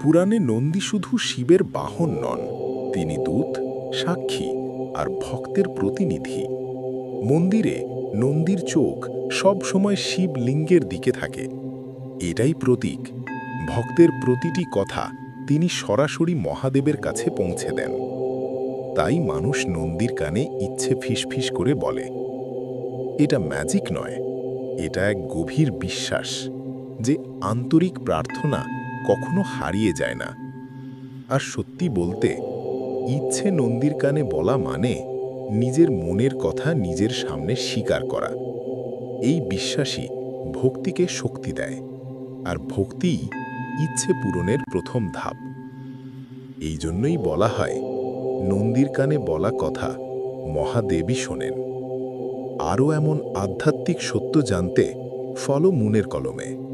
পুরাণে নন্দী শুধু শিবের বাহন নন, তিনি দূত, সাক্ষী আর ভক্তের প্রতিনিধি। মন্দিরে নন্দীর চোখ সব সময় শিবলিঙ্গের দিকে থাকে। এটাই প্রতীক, ভক্তের প্রতিটি কথা তিনি সরাসরি মহাদেবের কাছে পৌঁছে দেন। তাই মানুষ নন্দীর কানে ইচ্ছে ফিসফিস করে বলে। এটা ম্যাজিক নয়, এটা এক গভীর বিশ্বাস যে আন্তরিক প্রার্থনা কখনো হারিয়ে যায় না। আর সত্যি বলতে, ইচ্ছে নন্দীর কানে বলা মানে নিজের মনের কথা নিজের সামনে স্বীকার করা। এই বিশ্বাসই ভক্তিকে শক্তি দেয়, আর ভক্তিই ইচ্ছে পূরণের প্রথম ধাপ। এই জন্যই বলা হয়, নন্দীর কানে বলা কথা মহাদেবই শোনেন। আরও এমন আধ্যাত্মিক সত্য জানতে ফলো মুনের কলমে।